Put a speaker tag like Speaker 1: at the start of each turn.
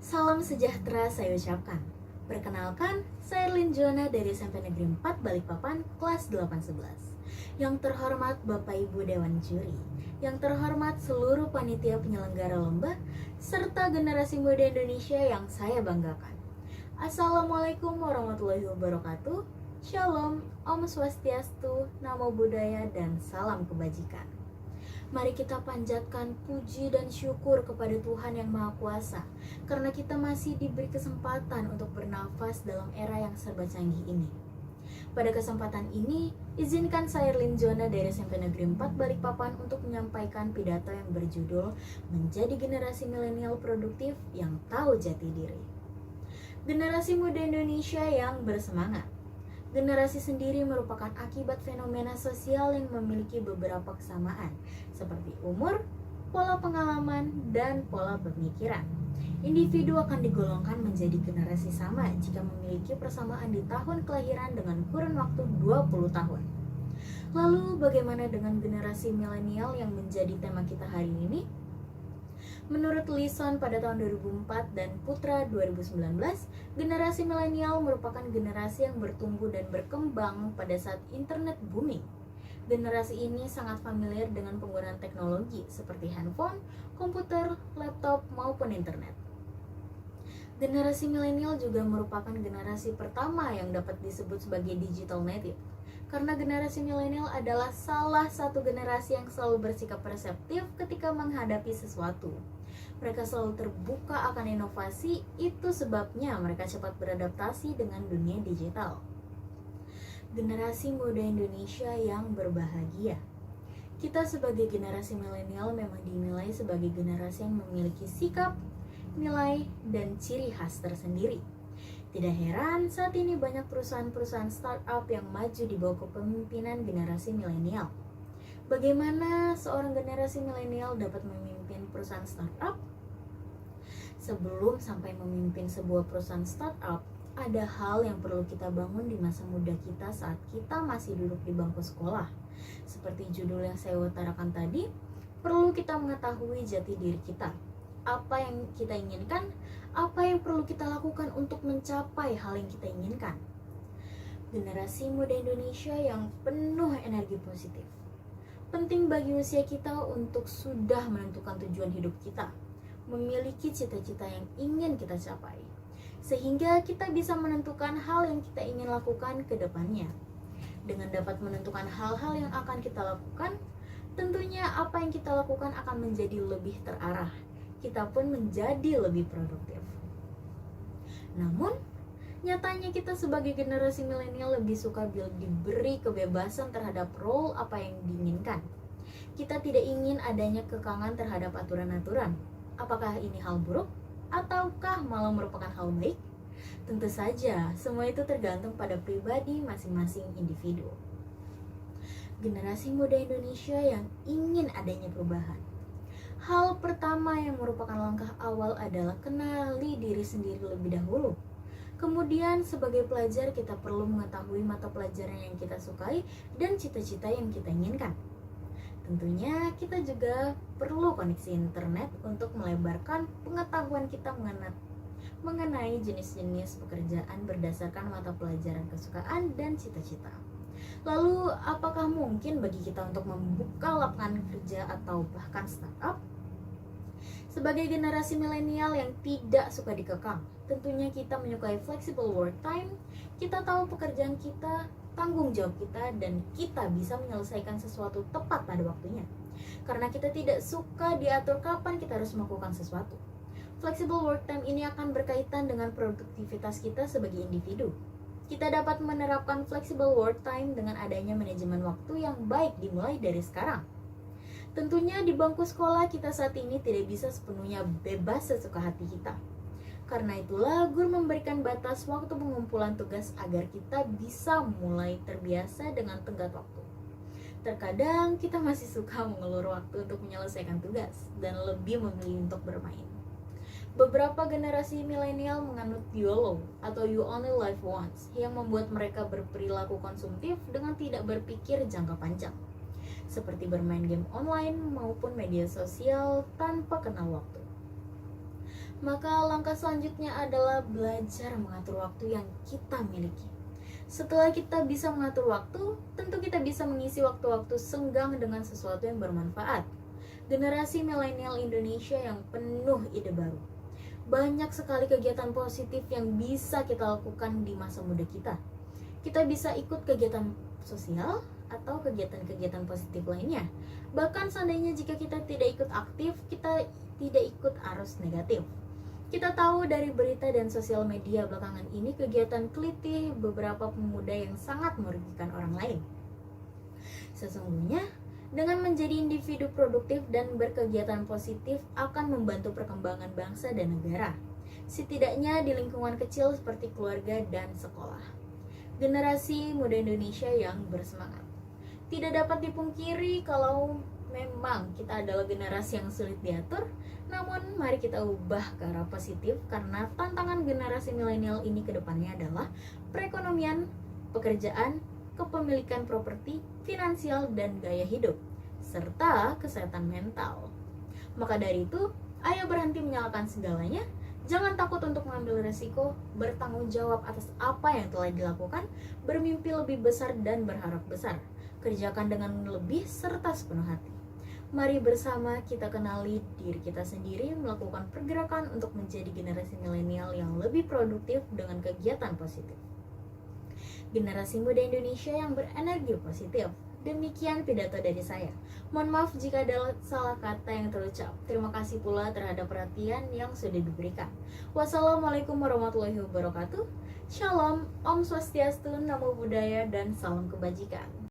Speaker 1: Salam sejahtera saya ucapkan. Perkenalkan, saya Erlin Joana dari SMP Negeri 4 Balikpapan, kelas 811. Yang terhormat Bapak Ibu Dewan Juri, yang terhormat seluruh panitia penyelenggara lomba, serta generasi muda Indonesia yang saya banggakan. Assalamualaikum warahmatullahi wabarakatuh. Shalom, Om Swastiastu, Namo Buddhaya, dan salam kebajikan. Mari kita panjatkan puji dan syukur kepada Tuhan Yang Maha Kuasa, karena kita masih diberi kesempatan untuk bernafas dalam era yang serba canggih ini. Pada kesempatan ini, izinkan saya Erlin Joana dari SMP Negeri 4 Balikpapan untuk menyampaikan pidato yang berjudul Menjadi Generasi Milenial Produktif yang Tahu Jati Diri. Generasi muda Indonesia yang bersemangat. Generasi sendiri merupakan akibat fenomena sosial yang memiliki beberapa kesamaan, seperti umur, pola pengalaman, dan pola pemikiran. Individu akan digolongkan menjadi generasi sama jika memiliki persamaan di tahun kelahiran dengan kurun waktu 20 tahun. Lalu bagaimana dengan generasi milenial yang menjadi tema kita hari ini? Menurut Lison pada tahun 2004 dan Putra 2019, generasi milenial merupakan generasi yang bertumbuh dan berkembang pada saat internet booming. Generasi ini sangat familiar dengan penggunaan teknologi seperti handphone, komputer, laptop, maupun internet. Generasi milenial juga merupakan generasi pertama yang dapat disebut sebagai digital native. Karena generasi milenial adalah salah satu generasi yang selalu bersikap perseptif ketika menghadapi sesuatu. Mereka selalu terbuka akan inovasi, itu sebabnya mereka cepat beradaptasi dengan dunia digital. Generasi muda Indonesia yang berbahagia. Kita sebagai generasi milenial memang dinilai sebagai generasi yang memiliki sikap, nilai, dan ciri khas tersendiri. Tidak heran saat ini banyak perusahaan-perusahaan startup yang maju di bawah kepemimpinan generasi milenial. Bagaimana seorang generasi milenial dapat memimpin perusahaan startup? Sebelum sampai memimpin sebuah perusahaan startup, ada hal yang perlu kita bangun di masa muda kita saat kita masih duduk di bangku sekolah. Seperti judul yang saya utarakan tadi, perlu kita mengetahui jati diri kita. Apa yang kita inginkan, apa yang perlu kita lakukan untuk mencapai hal yang kita inginkan. Generasi muda Indonesia yang penuh energi positif. Penting bagi usia kita untuk sudah menentukan tujuan hidup kita, memiliki cita-cita yang ingin kita capai, sehingga kita bisa menentukan hal yang kita ingin lakukan ke depannya. Dengan dapat menentukan hal-hal yang akan kita lakukan, tentunya apa yang kita lakukan akan menjadi lebih terarah. Kita pun menjadi lebih produktif. Namun, nyatanya kita sebagai generasi milenial lebih suka diberi kebebasan terhadap role apa yang diinginkan. Kita tidak ingin adanya kekangan terhadap aturan-aturan. Apakah ini hal buruk? Ataukah malah merupakan hal baik? Tentu saja, semua itu tergantung pada pribadi masing-masing individu. Generasi muda Indonesia yang ingin adanya perubahan. Hal pertama yang merupakan langkah awal adalah kenali diri sendiri lebih dahulu. Kemudian sebagai pelajar kita perlu mengetahui mata pelajaran yang kita sukai dan cita-cita yang kita inginkan. Tentunya kita juga perlu koneksi internet untuk melebarkan pengetahuan kita mengenai jenis-jenis pekerjaan berdasarkan mata pelajaran kesukaan dan cita-cita. Lalu, apakah mungkin bagi kita untuk membuka lapangan kerja atau bahkan startup? Sebagai generasi milenial yang tidak suka dikekang, tentunya kita menyukai flexible work time. Kita tahu pekerjaan kita, tanggung jawab kita, dan kita bisa menyelesaikan sesuatu tepat pada waktunya. Karena kita tidak suka diatur kapan kita harus melakukan sesuatu. Flexible work time ini akan berkaitan dengan produktivitas kita sebagai individu. Kita dapat menerapkan flexible work time dengan adanya manajemen waktu yang baik dimulai dari sekarang. Tentunya di bangku sekolah kita saat ini tidak bisa sepenuhnya bebas sesuka hati kita. Karena itulah guru memberikan batas waktu pengumpulan tugas agar kita bisa mulai terbiasa dengan tenggat waktu. Terkadang kita masih suka mengulur waktu untuk menyelesaikan tugas dan lebih memilih untuk bermain. Beberapa generasi milenial menganut YOLO atau You Only Live Once yang membuat mereka berperilaku konsumtif dengan tidak berpikir jangka panjang, seperti bermain game online maupun media sosial tanpa kenal waktu. Maka langkah selanjutnya adalah belajar mengatur waktu yang kita miliki. Setelah kita bisa mengatur waktu, tentu kita bisa mengisi waktu-waktu senggang dengan sesuatu yang bermanfaat. Generasi milenial Indonesia yang penuh ide baru. Banyak sekali kegiatan positif yang bisa kita lakukan di masa muda kita. Kita bisa ikut kegiatan sosial atau kegiatan-kegiatan positif lainnya. Bahkan seandainya jika kita tidak ikut aktif, kita tidak ikut arus negatif. Kita tahu dari berita dan sosial media belakangan ini kegiatan kelitih beberapa pemuda yang sangat merugikan orang lain. Sesungguhnya, dengan menjadi individu produktif dan berkegiatan positif akan membantu perkembangan bangsa dan negara. Setidaknya di lingkungan kecil seperti keluarga dan sekolah. Generasi muda Indonesia yang bersemangat. Tidak dapat dipungkiri kalau memang kita adalah generasi yang sulit diatur, namun mari kita ubah ke arah positif karena tantangan generasi milenial ini ke depannya adalah perekonomian, pekerjaan, kepemilikan properti, finansial, dan gaya hidup, serta kesehatan mental. Maka dari itu, ayo berhenti menyalahkan segalanya, jangan takut untuk mengambil resiko, bertanggung jawab atas apa yang telah dilakukan, bermimpi lebih besar dan berharap besar, kerjakan dengan lebih serta sepenuh hati. Mari bersama kita kenali diri kita sendiri, melakukan pergerakan untuk menjadi generasi milenial yang lebih produktif dengan kegiatan positif. Generasi muda Indonesia yang berenergi positif. Demikian pidato dari saya. Mohon maaf jika ada salah kata yang terucap. Terima kasih pula terhadap perhatian yang sudah diberikan. Wassalamualaikum warahmatullahi wabarakatuh. Shalom, Om Swastiastu, Namo Buddhaya, dan salam kebajikan.